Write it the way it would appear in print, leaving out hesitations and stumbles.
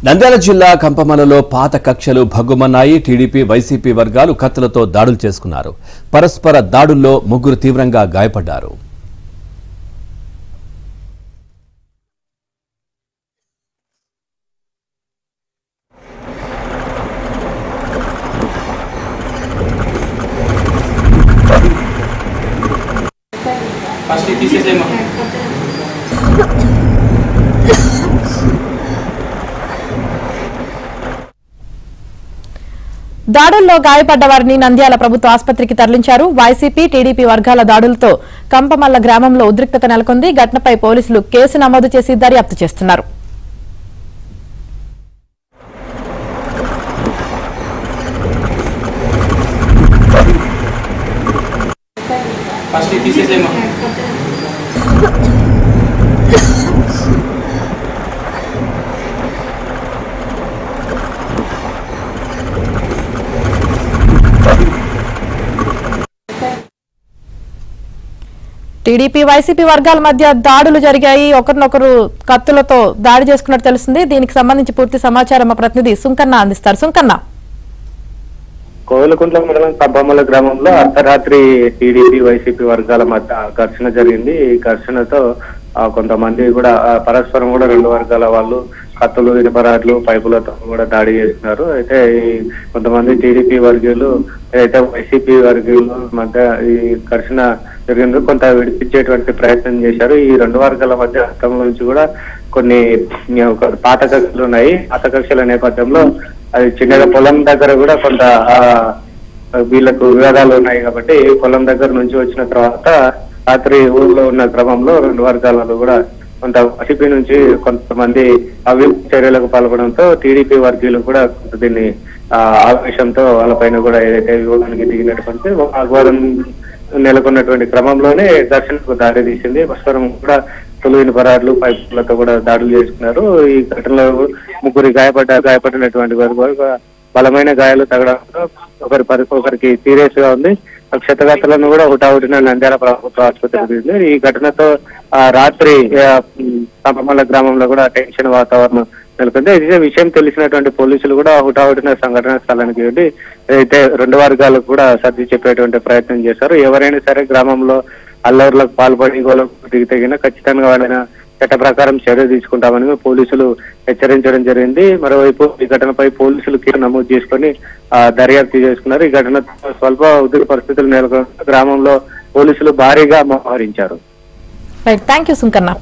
నంద్యాల జిల్లా కంపమలలో పాత కక్షలు భగ్గుమన్నాయి. టీడీపీ వైసీపీ వర్గాలు కత్తులతో దాడులు చేసుకున్నారు. పరస్పర దాడుల్లో ముగ్గురు తీవ్రంగా గాయపడ్డారు. దాడుల్లో గాయపడ్డ వారిని నంద్యాల ప్రభుత్వ ఆసుపత్రికి తరలించారు. వైసీపీ టీడీపీ వర్గాల దాడులతో కంపమల్ల గ్రామంలో ఉద్రిక్తత నెలకొంది. ఘటనపై పోలీసులు కేసు నమోదు చేసి దర్యాప్తు చేస్తున్నారు. టీడీపీ వైసీపీ వర్గాల మధ్య దాడులు జరిగాయి. ఒకరినొకరు కత్తులతో దాడి చేసుకున్నట్టు తెలుస్తుంది. దీనికి సంబంధించి పూర్తి సమాచారం మా ప్రతినిధి సుంకన్న అందిస్తారు. సుంకన్న, కోవిలకుంట్ల మండలం కంపమల్ల గ్రామంలో అర్ధరాత్రి టీడీపీ వైసీపీ వర్గాల మధ్య ఘర్షణ జరిగింది. ఈ ఘర్షణతో కొంతమంది కూడా పరస్పరం కూడా రెండు వర్గాల వాళ్ళు కత్తులు, ఇనుపరాడ్లు, పైపులతో కూడా దాడి చేస్తున్నారు. అయితే కొంతమంది టీడీపీ వర్గీయులు అయితే వైసీపీ వర్గీయుల మధ్య ఈ ఘర్షణ జరిగింది. కొంత విడిపించేటువంటి ప్రయత్నం చేశారు. ఈ రెండు వర్గాల మధ్య హస్తం నుంచి కూడా కొన్ని పాత కక్షలు ఉన్నాయి. పాత కక్షల నేపథ్యంలో అది చిన్నగా పొలం దగ్గర కూడా కొంత వీళ్ళకు వివాదాలు ఉన్నాయి. కాబట్టి పొలం దగ్గర నుంచి వచ్చిన తర్వాత రాత్రి ఊళ్ళో ఉన్న క్రమంలో రెండు వర్గాలలో కూడా కొంత వైసీపీ నుంచి కొంతమంది అవినీతి చర్యలకు పాల్గొనడంతో టీడీపీ వర్గీయులు కూడా కొంత దీన్ని ఆవేశంతో వాళ్ళపైన కూడా ఏదైతే వివాదానికి దిగినటువంటి ఆగ్వాదం నెలకొన్నటువంటి క్రమంలోనే ఘర్షణకు దారి తీసింది. పరస్పరం కూడా తొలిగిన పరాడ్లు, పైపులతో కూడా దాడులు చేసుకున్నారు. ఈ ఘటనలో ముగ్గురు గాయపడినటువంటి వారు బలమైన గాయాలు తగడంతో ఒకరికి సీరియస్ గా ఉంది. క్షతగాత్రులను కూడా హుటాహుటిన నంద్యాల ప్రభుత్వ ఆసుపత్రికి తీసింది. ఈ ఘటనతో రాత్రి కంపమల్ల గ్రామంలో కూడా టెన్షన్ వాతావరణం నెలకొంది. ఇదే విషయం తెలిసినటువంటి పోలీసులు కూడా హుటాహుటిన సంఘటన స్థలానికి వెళ్ళి అయితే రెండు వర్గాలకు కూడా సర్ది చెప్పేటువంటి ప్రయత్నం చేశారు. ఎవరైనా సరే గ్రామంలో అల్లర్లకు పాల్పడి గోలకు దిగితగిన ఖచ్చితంగా వాళ్ళైనా చట్ట ప్రకారం చర్య తీసుకుంటామని పోలీసులు హెచ్చరించడం జరిగింది. మరోవైపు ఈ ఘటనపై పోలీసులు కేసు నమోదు చేసుకుని దర్యాప్తు చేసుకున్నారు. ఈ ఘటన స్వల్ప ఉద్రిక్త పరిస్థితులు నెలకొన్న గ్రామంలో పోలీసులు భారీగా మోహరించారు. Thank you Sunkanna.